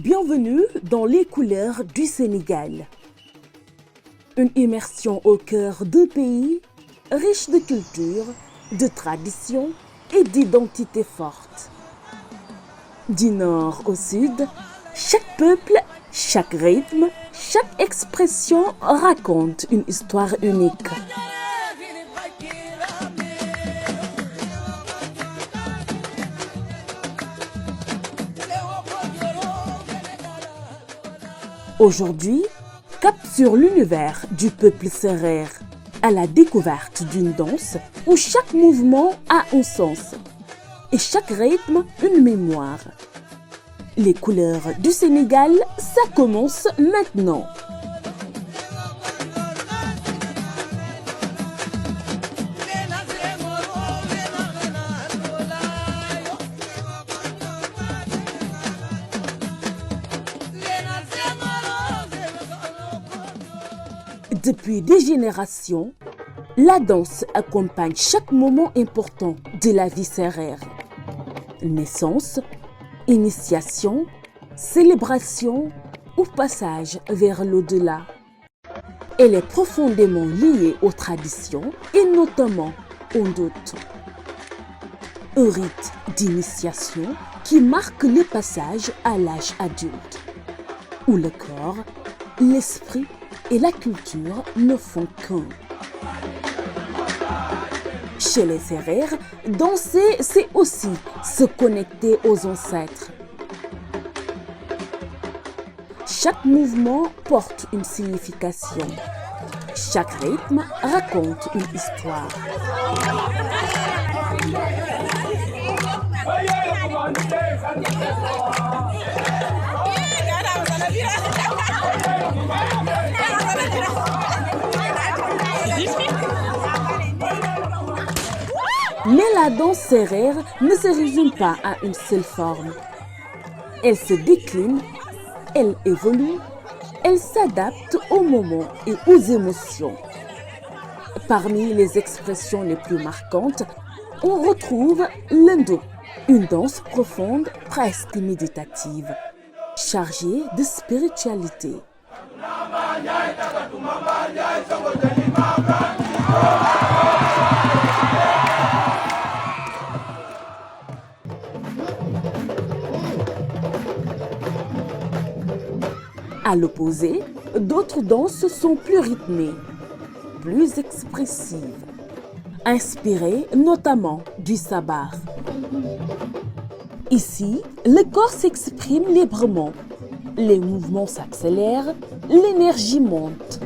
Bienvenue dans les couleurs du Sénégal. Une immersion au cœur d'un pays riche de culture, de traditions et d'identité forte. Du nord au sud, chaque peuple, chaque rythme, chaque expression raconte une histoire unique. Aujourd'hui, cap sur l'univers du peuple sérère, à la découverte d'une danse où chaque mouvement a un sens et chaque rythme une mémoire. Les couleurs du Sénégal, ça commence maintenant. Depuis des générations, la danse accompagne chaque moment important de la vie sérère. Naissance, initiation, célébration ou passage vers l'au-delà. Elle est profondément liée aux traditions et notamment au doute. Un rite d'initiation qui marque le passage à l'âge adulte, où le corps, l'esprit et la culture ne font qu'un. Chez les Sérères, danser, c'est aussi se connecter aux ancêtres. Chaque mouvement porte une signification. Chaque rythme raconte une histoire. Mais la danse sérère ne se résume pas à une seule forme. Elle se décline, elle évolue, elle s'adapte aux moments et aux émotions. Parmi les expressions les plus marquantes, on retrouve l'Indo, une danse profonde, presque méditative, chargée de spiritualité. À l'opposé, d'autres danses sont plus rythmées, plus expressives, inspirées notamment du sabar. Ici, le corps s'exprime librement, les mouvements s'accélèrent, l'énergie monte.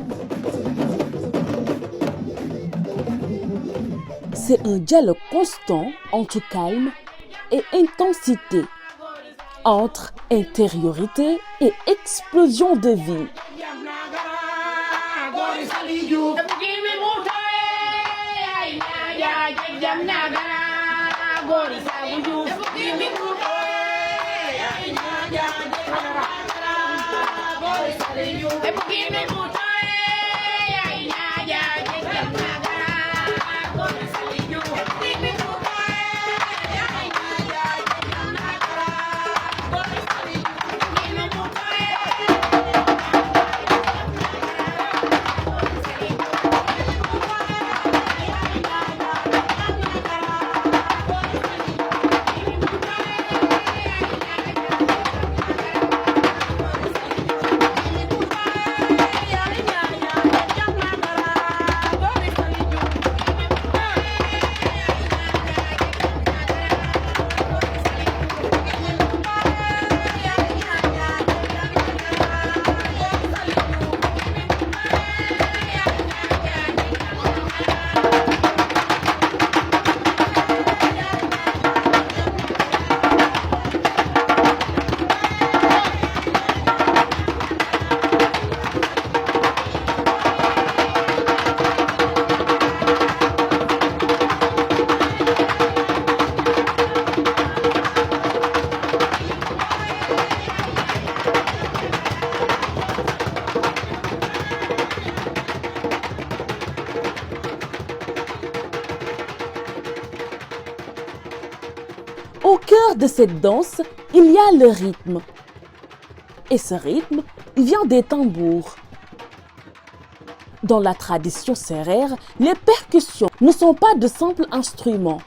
C'est un dialogue constant entre calme et intensité, entre intériorité et explosion de vie. Au cœur de cette danse, il y a le rythme. Et ce rythme vient des tambours. Dans la tradition sérère, les percussions ne sont pas de simples instruments.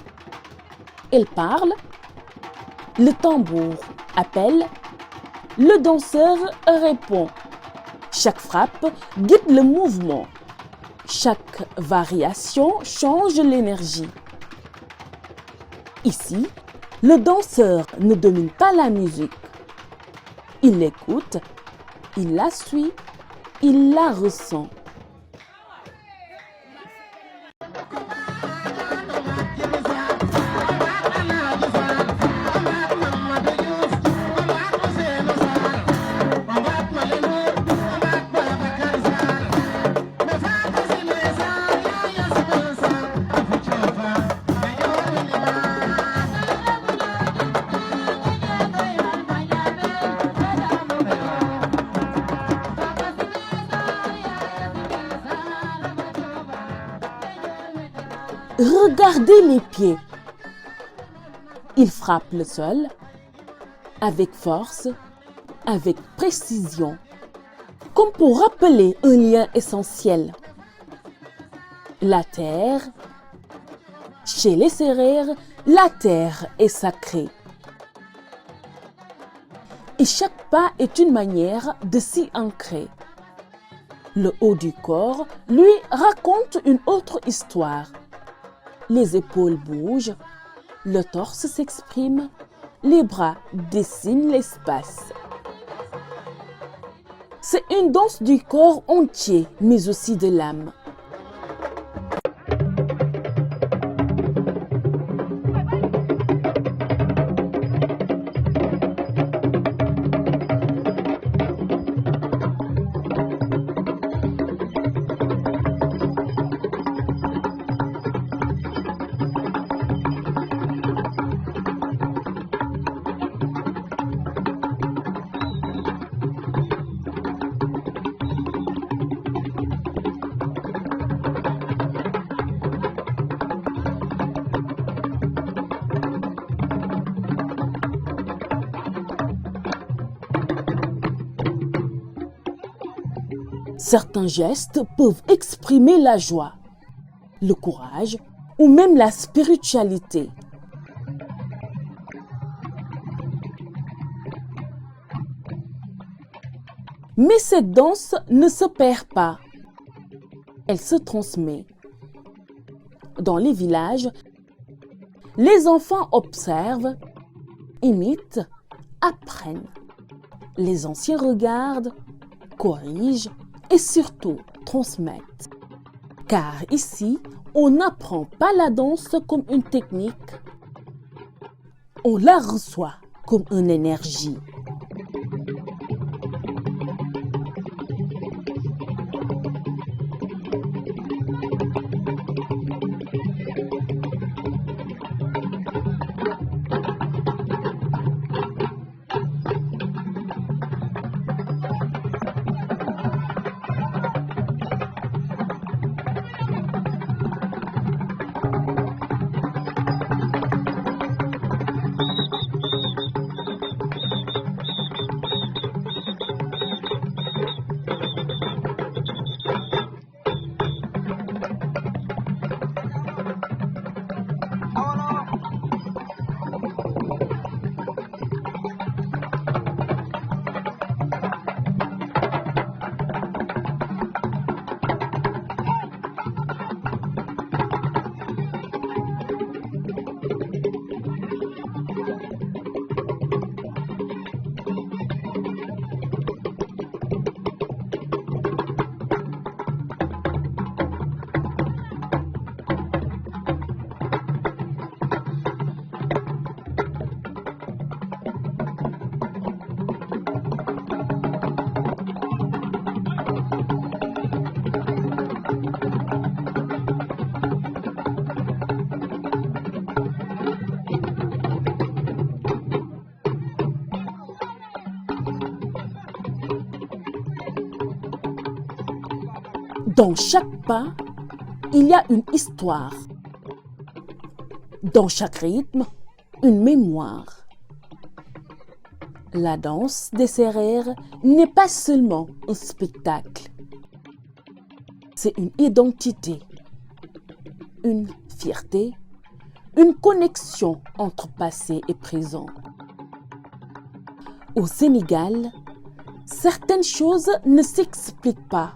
Elles parlent, le tambour appelle, le danseur répond. Chaque frappe guide le mouvement. Chaque variation change l'énergie. Ici, le danseur ne domine pas la musique. Il l'écoute, il la suit, il la ressent. Regardez les pieds. Il frappe le sol avec force, avec précision, comme pour rappeler un lien essentiel. La terre, chez les Sérères, la terre est sacrée. Et chaque pas est une manière de s'y ancrer. Le haut du corps, lui, raconte une autre histoire. Les épaules bougent, le torse s'exprime, les bras dessinent l'espace. C'est une danse du corps entier, mais aussi de l'âme. Certains gestes peuvent exprimer la joie, le courage ou même la spiritualité. Mais cette danse ne se perd pas. Elle se transmet. Dans les villages, les enfants observent, imitent, apprennent. Les anciens regardent, corrigent et surtout transmettent. Car ici, on n'apprend pas la danse comme une technique, on la reçoit comme une énergie. Dans chaque pas, il y a une histoire. Dans chaque rythme, une mémoire. La danse des Sérères n'est pas seulement un spectacle. C'est une identité, une fierté, une connexion entre passé et présent. Au Sénégal, certaines choses ne s'expliquent pas.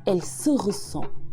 Elles se ressentent.